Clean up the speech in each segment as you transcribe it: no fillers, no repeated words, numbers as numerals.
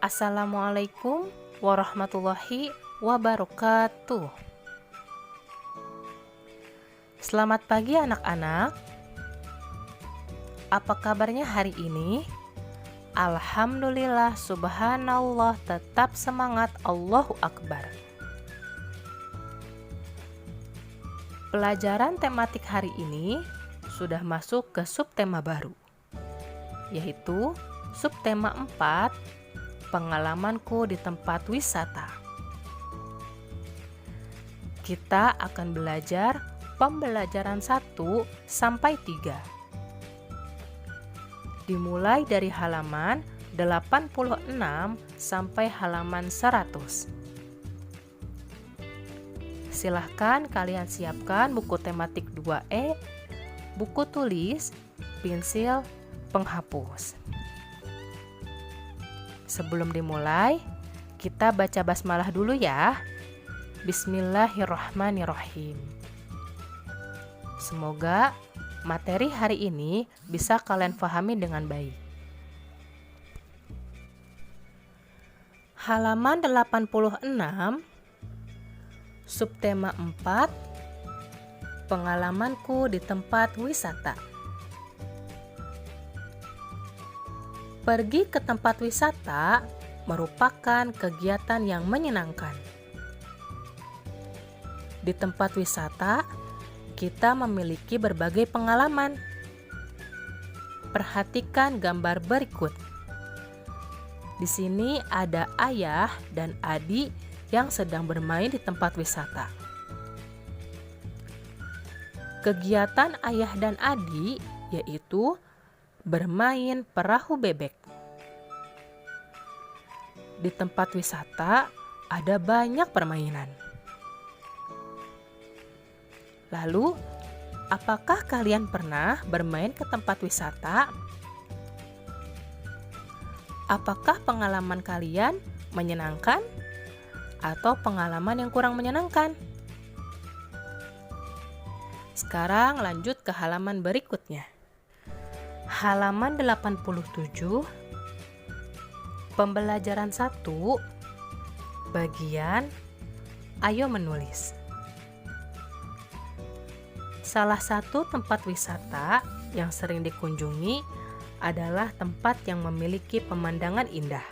Assalamualaikum warahmatullahi wabarakatuh. Selamat pagi anak-anak. Apa kabarnya hari ini? Alhamdulillah, subhanallah, tetap semangat, Allahu Akbar. Pelajaran tematik hari ini sudah masuk ke subtema baru, yaitu subtema 4, pengalamanku di tempat wisata. Kita akan belajar pembelajaran 1 sampai 3. Dimulai dari halaman 86 sampai halaman 100. Silahkan kalian siapkan buku tematik 2E, buku tulis, pensil, penghapus. Sebelum dimulai, kita baca basmalah dulu ya. Bismillahirrahmanirrahim. Semoga materi hari ini bisa kalian pahami dengan baik. Halaman 86, subtema 4, pengalamanku di tempat wisata. Pergi ke tempat wisata merupakan kegiatan yang menyenangkan. Di tempat wisata, kita memiliki berbagai pengalaman. Perhatikan gambar berikut. Di sini ada ayah dan adik yang sedang bermain di tempat wisata. Kegiatan ayah dan adik yaitu bermain perahu bebek. Di tempat wisata ada banyak permainan. Lalu, apakah kalian pernah bermain ke tempat wisata? Apakah pengalaman kalian menyenangkan atau pengalaman yang kurang menyenangkan? Sekarang lanjut ke halaman berikutnya. Halaman 87, pembelajaran 1, bagian ayo menulis. Salah satu tempat wisata yang sering dikunjungi adalah tempat yang memiliki pemandangan indah.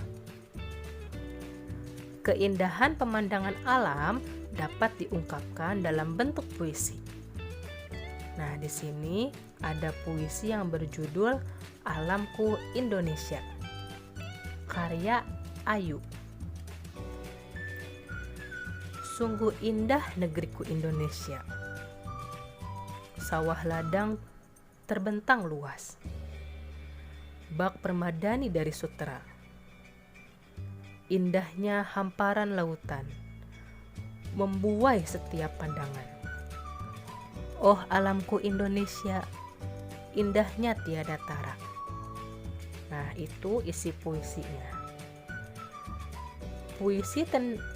Keindahan pemandangan alam dapat diungkapkan dalam bentuk puisi. Nah, di sini ada puisi yang berjudul Alamku Indonesia, karya Ayu. Sungguh indah negeriku Indonesia. Sawah ladang terbentang luas. Bak permadani dari Sutra. Indahnya hamparan lautan membuai setiap pandangan. Oh alamku Indonesia, indahnya tiada tara. Nah, itu isi puisinya. Puisi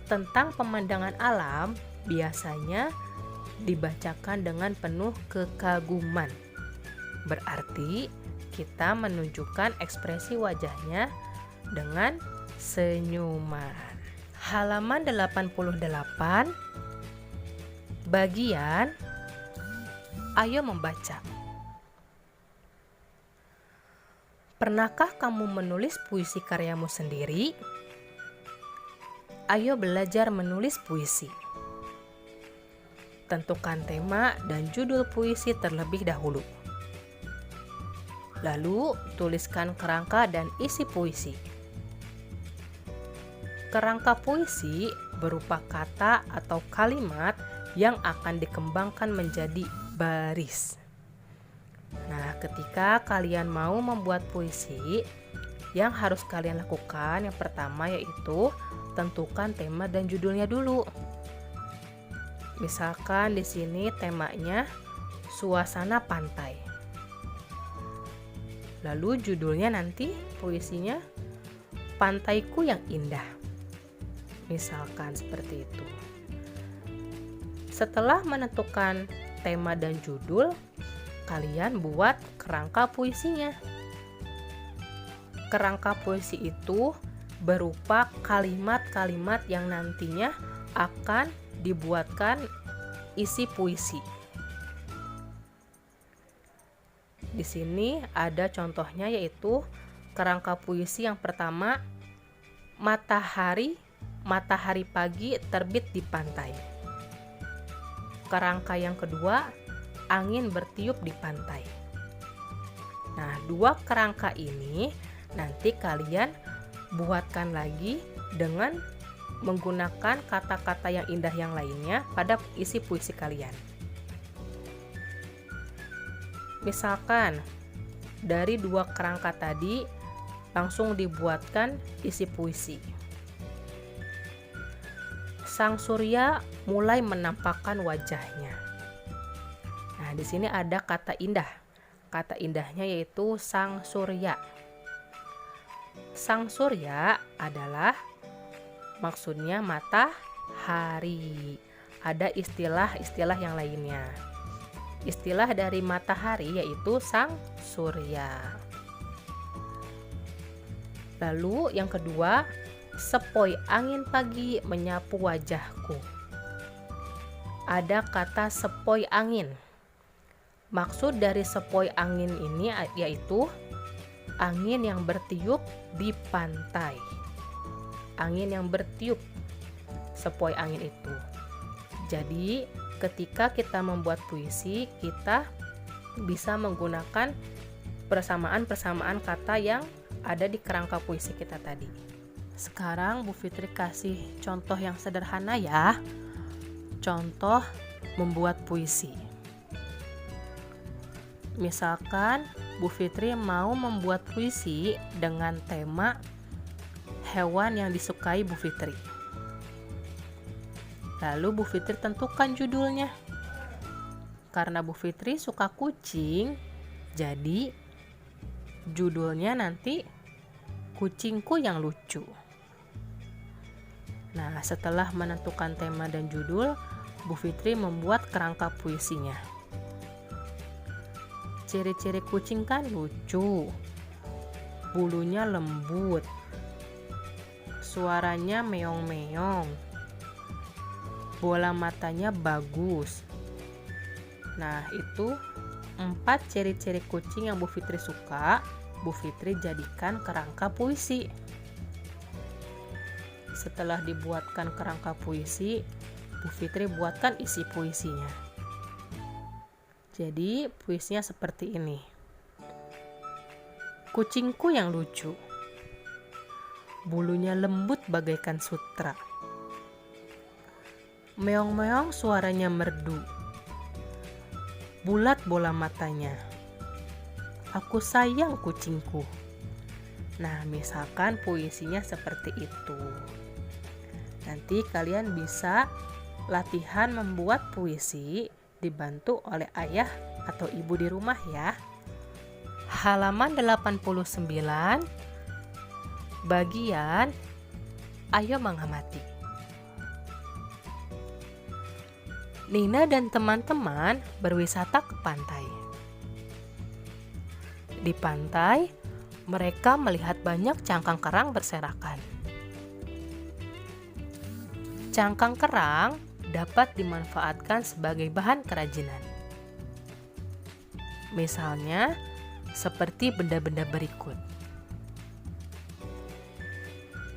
tentang pemandangan alam biasanya dibacakan dengan penuh kekaguman. Berarti kita menunjukkan ekspresi wajahnya dengan senyuman. Halaman 88, bagian ayo membaca. Pernahkah kamu menulis puisi karyamu sendiri? Ayo belajar menulis puisi. Tentukan tema dan judul puisi terlebih dahulu. Lalu, tuliskan kerangka dan isi puisi. Kerangka puisi berupa kata atau kalimat yang akan dikembangkan menjadi baris. Nah, ketika kalian mau membuat puisi, yang harus kalian lakukan yang pertama yaitu tentukan tema dan judulnya dulu. Misalkan di sini temanya suasana pantai. Lalu judulnya nanti puisinya Pantaiku yang Indah. Misalkan seperti itu. Setelah menentukan tema dan judul, kalian buat kerangka puisinya. Kerangka puisi itu berupa kalimat-kalimat yang nantinya akan dibuatkan isi puisi. Di sini ada contohnya, yaitu kerangka puisi yang pertama, matahari pagi terbit di pantai. Kerangka yang kedua, angin bertiup di pantai. Nah, dua kerangka ini nanti kalian buatkan lagi dengan menggunakan kata-kata yang indah yang lainnya pada isi puisi kalian. Misalkan dari dua kerangka tadi langsung dibuatkan isi puisi. Sang surya mulai menampakkan wajahnya. Nah, di sini ada kata indah. Kata indahnya yaitu sang surya. Sang surya adalah maksudnya matahari. Ada istilah-istilah yang lainnya. Istilah dari matahari yaitu sang surya. Lalu yang kedua, sepoi angin pagi menyapu wajahku. Ada kata sepoi angin. Maksud dari sepoi angin ini yaitu angin yang bertiup di pantai. Angin yang bertiup, sepoi angin itu. Jadi ketika kita membuat puisi, kita bisa menggunakan persamaan-persamaan kata yang ada di kerangka puisi kita tadi. Sekarang Bu Fitri kasih contoh yang sederhana ya. Contoh membuat puisi. Misalkan Bu Fitri mau membuat puisi dengan tema hewan yang disukai Bu Fitri. Lalu Bu Fitri tentukan judulnya. Karena Bu Fitri suka kucing, jadi judulnya nanti kucingku yang lucu. Nah, setelah menentukan tema dan judul, Bu Fitri membuat kerangka puisinya. Ciri-ciri kucing kan lucu, bulunya lembut, suaranya meong-meong, bola matanya bagus. Nah, itu 4 ciri-ciri kucing yang Bu Fitri suka, Bu Fitri jadikan kerangka puisi. Setelah dibuatkan kerangka puisi, Bu Fitri buatkan isi puisinya. Jadi puisinya seperti ini. Kucingku yang lucu, bulunya lembut bagaikan sutra. Meong-meong suaranya merdu, bulat bola matanya. Aku sayang kucingku. Nah, misalkan puisinya seperti itu. Nanti kalian bisa latihan membuat puisi dibantu oleh ayah atau ibu di rumah ya. Halaman 89, bagian Ayo Mengamati. Nina dan teman-teman berwisata ke pantai. Di pantai, mereka melihat banyak cangkang kerang berserakan. Cangkang kerang dapat dimanfaatkan sebagai bahan kerajinan. Misalnya, seperti benda-benda berikut.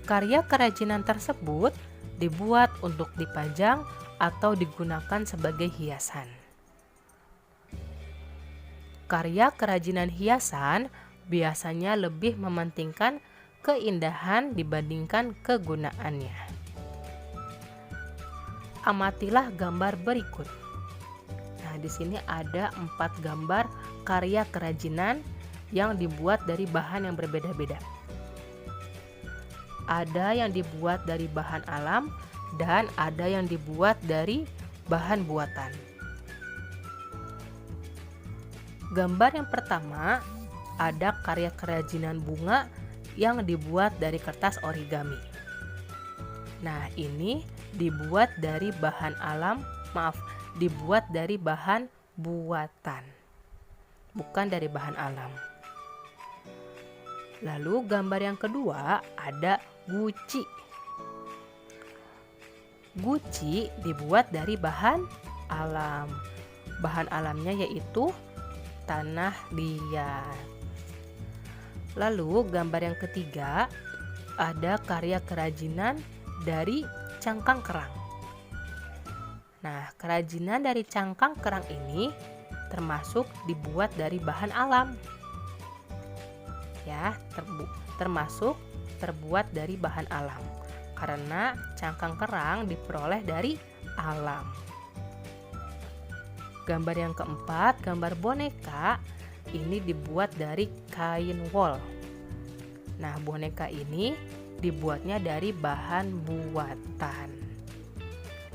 Karya kerajinan tersebut dibuat untuk dipajang atau digunakan sebagai hiasan. Karya kerajinan hiasan biasanya lebih mementingkan keindahan dibandingkan kegunaannya. Amatilah gambar berikut. Nah, di sini ada 4 gambar karya kerajinan yang dibuat dari bahan yang berbeda-beda. Ada yang dibuat dari bahan alam dan ada yang dibuat dari bahan buatan. Gambar yang pertama ada karya kerajinan bunga yang dibuat dari kertas origami. Nah, ini dibuat dari bahan dibuat dari bahan buatan, bukan dari bahan alam. Lalu gambar yang kedua ada guci. Guci dibuat dari bahan alam. Bahan alamnya yaitu tanah liat. Lalu gambar yang ketiga ada karya kerajinan dari cangkang kerang. Nah, kerajinan dari cangkang kerang ini termasuk dibuat dari bahan alam. Ya, termasuk terbuat dari bahan alam. Karena cangkang kerang diperoleh dari alam. Gambar yang keempat, gambar boneka ini dibuat dari kain wol. Nah, boneka ini dibuatnya dari bahan buatan.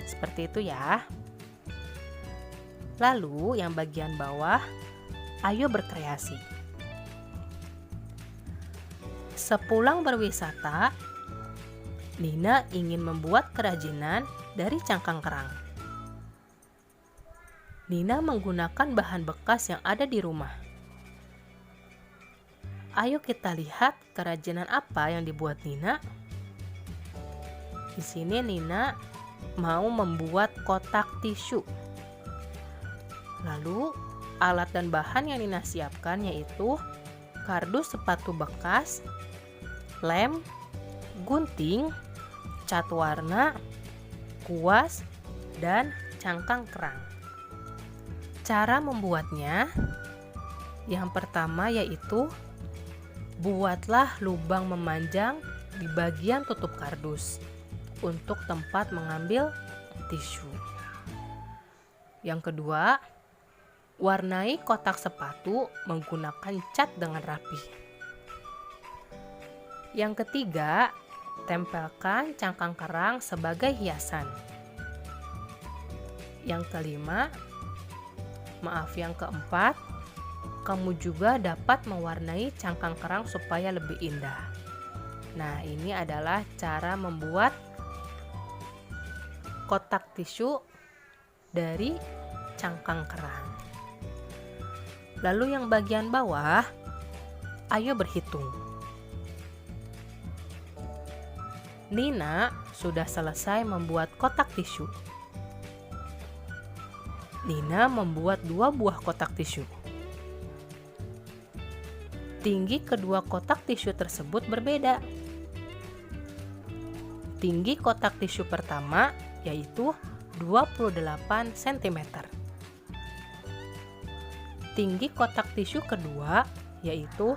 Seperti itu ya. Lalu yang bagian bawah, ayo berkreasi. Sepulang berwisata, Nina ingin membuat kerajinan dari cangkang kerang. Nina menggunakan bahan bekas yang ada di rumah. Ayo kita lihat kerajinan apa yang dibuat Nina. Di sini Nina mau membuat kotak tisu. Lalu alat dan bahan yang Nina siapkan yaitu kardus sepatu bekas, lem, gunting, cat warna, kuas, dan cangkang kerang. Cara membuatnya, yang pertama yaitu buatlah lubang memanjang di bagian tutup kardus untuk tempat mengambil tisu. Yang kedua, warnai kotak sepatu menggunakan cat dengan rapi. Yang ketiga, tempelkan cangkang kerang sebagai hiasan. Yang keempat, kamu juga dapat mewarnai cangkang kerang supaya lebih indah. Nah, ini adalah cara membuat kotak tisu dari cangkang kerang. Lalu yang bagian bawah, ayo berhitung. Nina sudah selesai membuat kotak tisu. Nina membuat 2 buah kotak tisu. Tinggi kedua kotak tisu tersebut berbeda. Tinggi kotak tisu pertama yaitu 28 cm. Tinggi kotak tisu kedua yaitu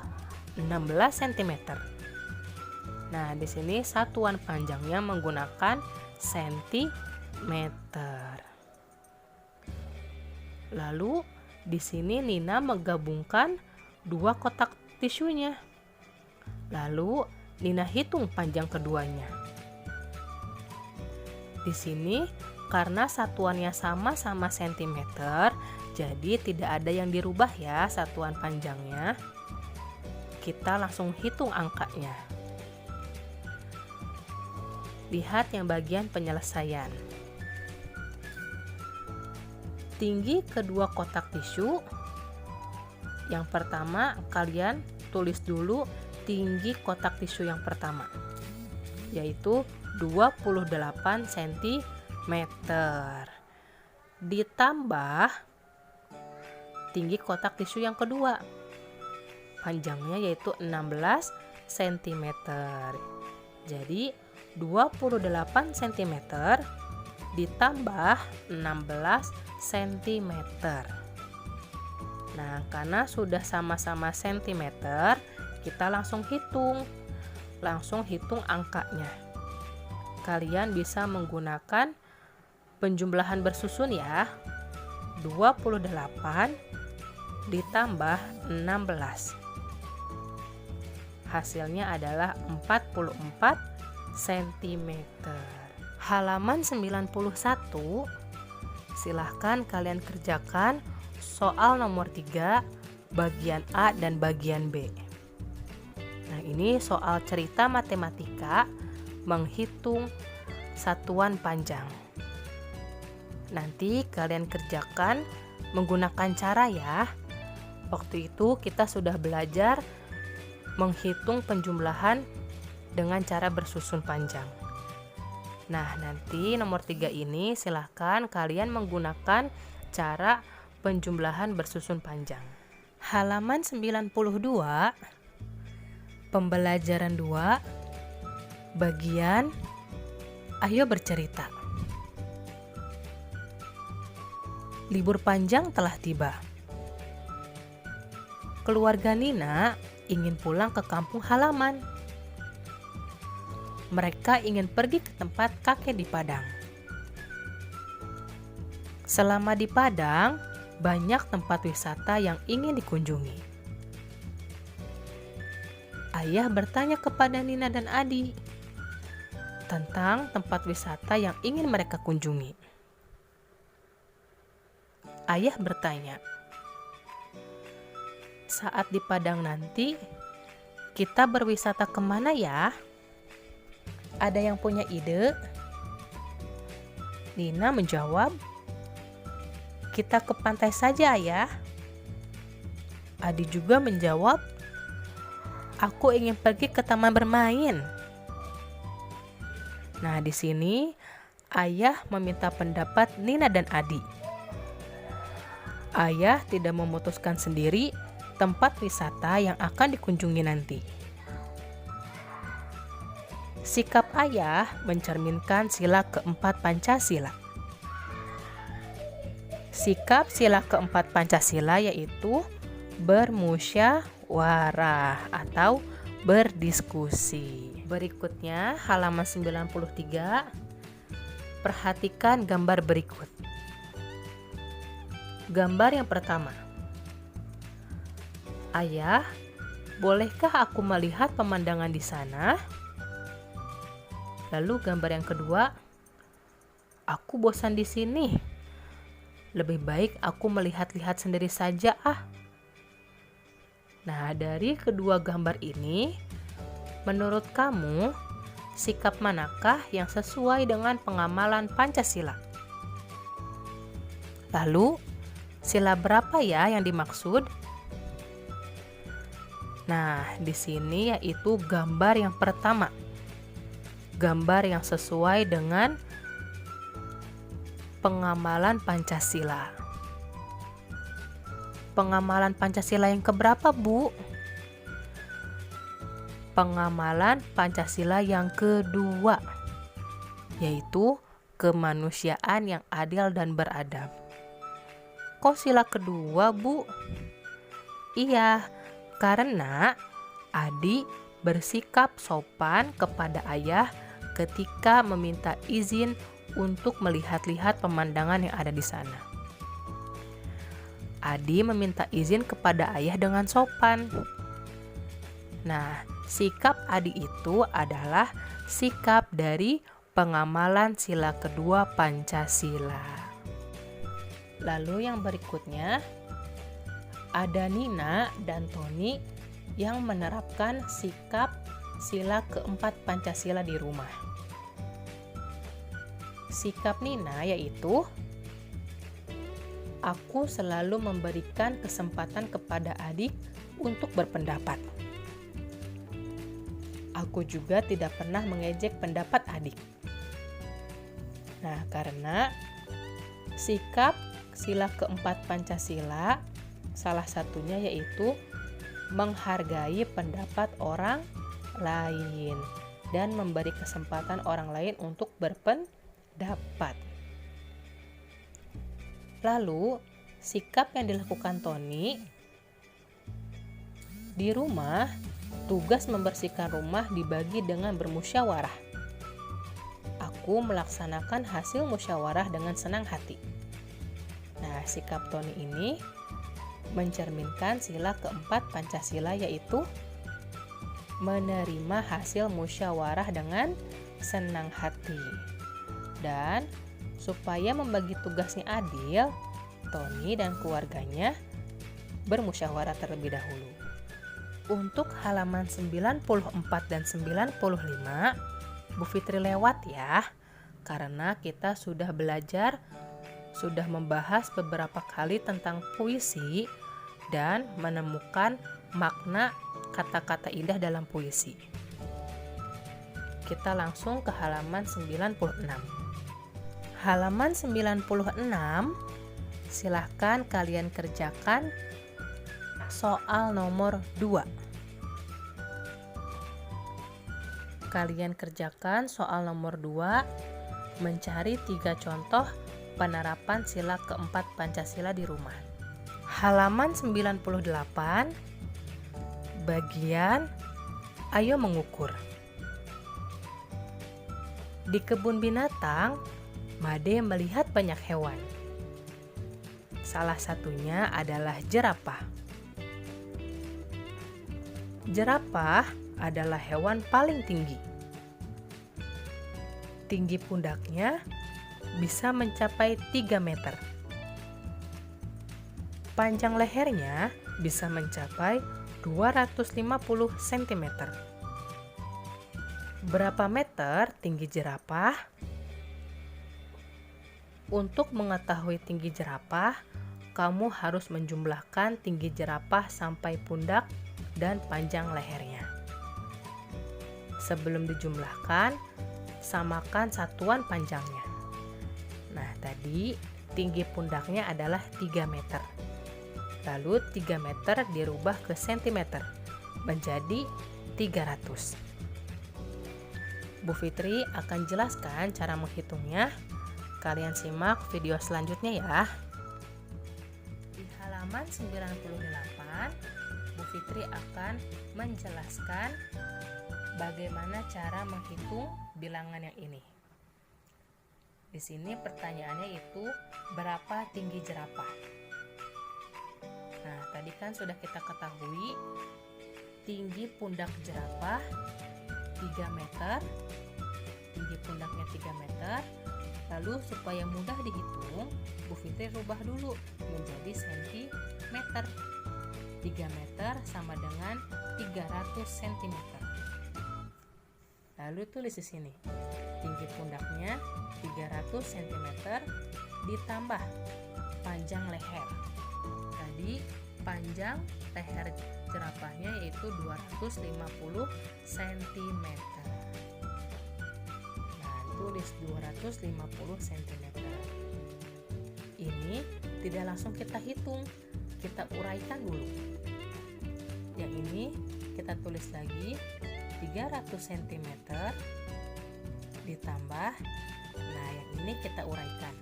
16 cm. Nah, di sini satuan panjangnya menggunakan sentimeter. Lalu di sini Nina menggabungkan 2 kotak tisunya. Lalu Nina hitung panjang keduanya. Di sini karena satuannya sama-sama sentimeter, jadi tidak ada yang dirubah ya satuan panjangnya. Kita langsung hitung angkanya. Lihat yang bagian penyelesaian. Tinggi kedua kotak tisu. Yang pertama, kalian tulis dulu tinggi kotak tisu yang pertama, yaitu 28 cm. Ditambah tinggi kotak tisu yang kedua, panjangnya yaitu 16 cm. Jadi 28 cm ditambah 16 cm. Nah, karena sudah sama-sama sentimeter, kita langsung hitung angkanya. Kalian bisa menggunakan penjumlahan bersusun ya. 28 ditambah 16. Hasilnya adalah 44 cm. Halaman 91, silahkan kalian kerjakan soal nomor 3 bagian A dan bagian B. Nah, ini soal cerita matematika menghitung satuan panjang. Nanti kalian kerjakan menggunakan cara ya. Waktu itu kita sudah belajar menghitung penjumlahan dengan cara bersusun panjang. Nah, nanti nomor 3 ini silahkan kalian menggunakan cara penjumlahan bersusun panjang. Halaman 92, pembelajaran 2, bagian ayo bercerita. Libur panjang telah tiba. Keluarga Nina ingin pulang ke kampung halaman. Mereka ingin pergi ke tempat kakek di Padang. Selama di Padang, banyak tempat wisata yang ingin dikunjungi. Ayah bertanya kepada Nina dan Adi tentang tempat wisata yang ingin mereka kunjungi. Ayah bertanya, "Saat di Padang nanti, kita berwisata kemana ya? Ada yang punya ide?" Nina menjawab, "Kita ke pantai saja, Ayah." Adi juga menjawab, "Aku ingin pergi ke taman bermain." Nah, di sini Ayah meminta pendapat Nina dan Adi. Ayah tidak memutuskan sendiri tempat wisata yang akan dikunjungi nanti. Sikap ayah mencerminkan sila keempat Pancasila. Sikap sila keempat Pancasila yaitu bermusyawarah atau berdiskusi. Berikutnya halaman 93. Perhatikan gambar berikut. Gambar yang pertama. Ayah, bolehkah aku melihat pemandangan di sana? Lalu gambar yang kedua, aku bosan di sini. Lebih baik aku melihat-lihat sendiri saja ah. Nah, dari kedua gambar ini, menurut kamu, sikap manakah yang sesuai dengan pengamalan Pancasila? Lalu, sila berapa ya yang dimaksud? Nah, di sini yaitu gambar yang pertama. Gambar yang sesuai dengan pengamalan Pancasila. Pengamalan Pancasila yang keberapa, Bu? Pengamalan Pancasila yang kedua, yaitu kemanusiaan yang adil dan beradab. Kok sila kedua, Bu? Iya, karena Adi bersikap sopan kepada ayah ketika meminta izin untuk melihat-lihat pemandangan yang ada di sana. Adi meminta izin kepada ayah dengan sopan. Nah, sikap Adi itu adalah sikap dari pengamalan sila kedua Pancasila. Lalu yang berikutnya, ada Nina dan Tony yang menerapkan sikap sila keempat Pancasila di rumah. Sikap Nina yaitu, aku selalu memberikan kesempatan kepada adik untuk berpendapat. Aku juga tidak pernah mengejek pendapat adik. Nah, karena sikap sila keempat Pancasila, salah satunya yaitu menghargai pendapat orang lain dan memberi kesempatan orang lain untuk berpendapat. Lalu, sikap yang dilakukan Tony di rumah, tugas membersihkan rumah dibagi dengan bermusyawarah. Aku melaksanakan hasil musyawarah dengan senang hati. Nah, sikap Tony ini mencerminkan sila keempat Pancasila yaitu menerima hasil musyawarah dengan senang hati. Dan supaya membagi tugasnya adil, Tony dan keluarganya bermusyawarah terlebih dahulu. Untuk halaman 94 dan 95, Bu Fitri lewat ya, karena kita sudah belajar, sudah membahas beberapa kali tentang puisi dan menemukan makna kata-kata indah dalam puisi. Kita langsung ke halaman 96. Halaman 96, silahkan kalian kerjakan soal nomor 2. Kalian kerjakan soal nomor 2, mencari 3 contoh penerapan sila keempat Pancasila di rumah. Halaman 98, bagian ayo mengukur. Di kebun binatang, Made melihat banyak hewan. Salah satunya adalah jerapah. Jerapah adalah hewan paling tinggi. Tinggi pundaknya bisa mencapai 3 meter. Panjang lehernya bisa mencapai 250 cm. Berapa meter tinggi jerapah? Untuk mengetahui tinggi jerapah, kamu harus menjumlahkan tinggi jerapah sampai pundak dan panjang lehernya. Sebelum dijumlahkan, samakan satuan panjangnya. Nah, tadi tinggi pundaknya adalah 3 meter. Lalu 3 meter dirubah ke sentimeter, menjadi 300. Bu Fitri akan jelaskan cara menghitungnya. Kalian simak video selanjutnya ya. Di halaman 98, Bu Fitri akan menjelaskan bagaimana cara menghitung bilangan yang ini. Di sini pertanyaannya itu berapa tinggi jerapah? Nah, tadi kan sudah kita ketahui tinggi pundak jerapah 3 meter. Tinggi pundaknya 3 meter. Lalu supaya mudah dihitung, Bu Fitri rubah dulu menjadi sentimeter. 3 meter sama dengan 300 cm. Lalu tulis di sini, tinggi pundaknya 300 cm ditambah panjang leher. Tadi panjang leher jerapahnya yaitu 250 cm. Nah, tulis 250 cm. Ini tidak langsung kita hitung, kita uraikan dulu. Yang ini kita tulis lagi 300 cm ditambah, nah yang ini kita uraikan.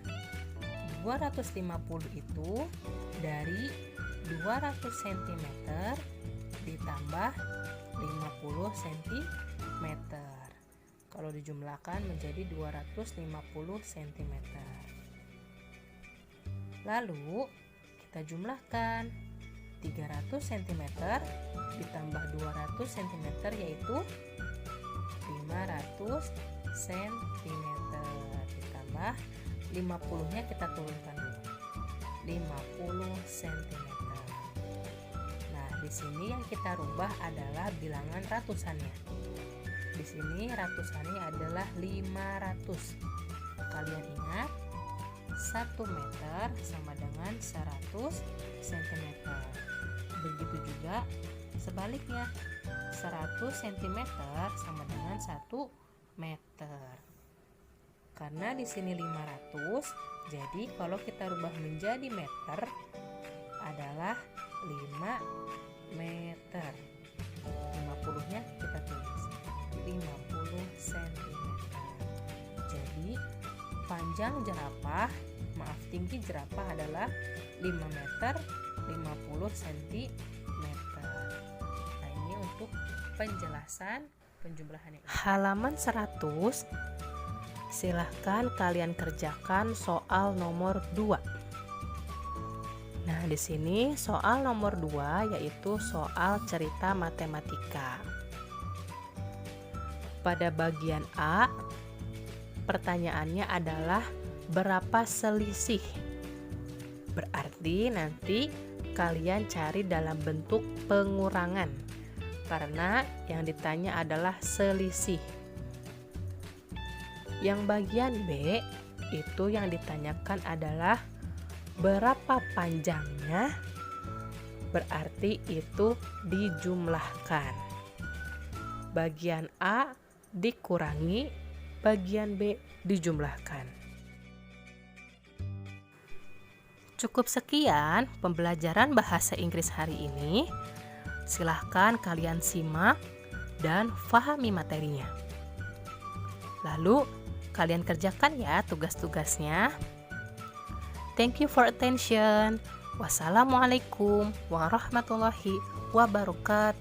250 itu dari 200 cm ditambah 50 cm. Kalau dijumlahkan menjadi 250 cm. Lalu kita jumlahkan 300 cm ditambah 200 cm yaitu 500 cm, ditambah 50-nya kita turunkan dulu, 50 cm. Nah, di sini yang kita rubah adalah bilangan ratusannya. Di sini ratusannya adalah 500. Kalian ingat, 1 meter sama dengan 100 cm. Begitu juga sebaliknya, 100 cm sama dengan 1 meter. Karena di sini 500, jadi kalau kita rubah menjadi meter adalah 5 meter. 50-nya kita tulis 50 cm. Jadi panjang jerapah, tinggi jerapah adalah 5 meter 50 cm. Nah, ini untuk penjelasan penjumlahan ini. Halaman 100, silahkan kalian kerjakan soal nomor 2. Nah, di sini soal nomor 2 yaitu soal cerita matematika. Pada bagian A, pertanyaannya adalah berapa selisih? Berarti nanti kalian cari dalam bentuk pengurangan, karena yang ditanya adalah selisih. Yang bagian B, itu yang ditanyakan adalah berapa panjangnya berarti itu dijumlahkan. Bagian A dikurangi, bagian B dijumlahkan. Cukup sekian pembelajaran bahasa Inggris hari ini. Silahkan kalian simak dan fahami materinya. Lalu kalian kerjakan ya tugas-tugasnya. Thank you for attention. Wassalamualaikum warahmatullahi wabarakatuh.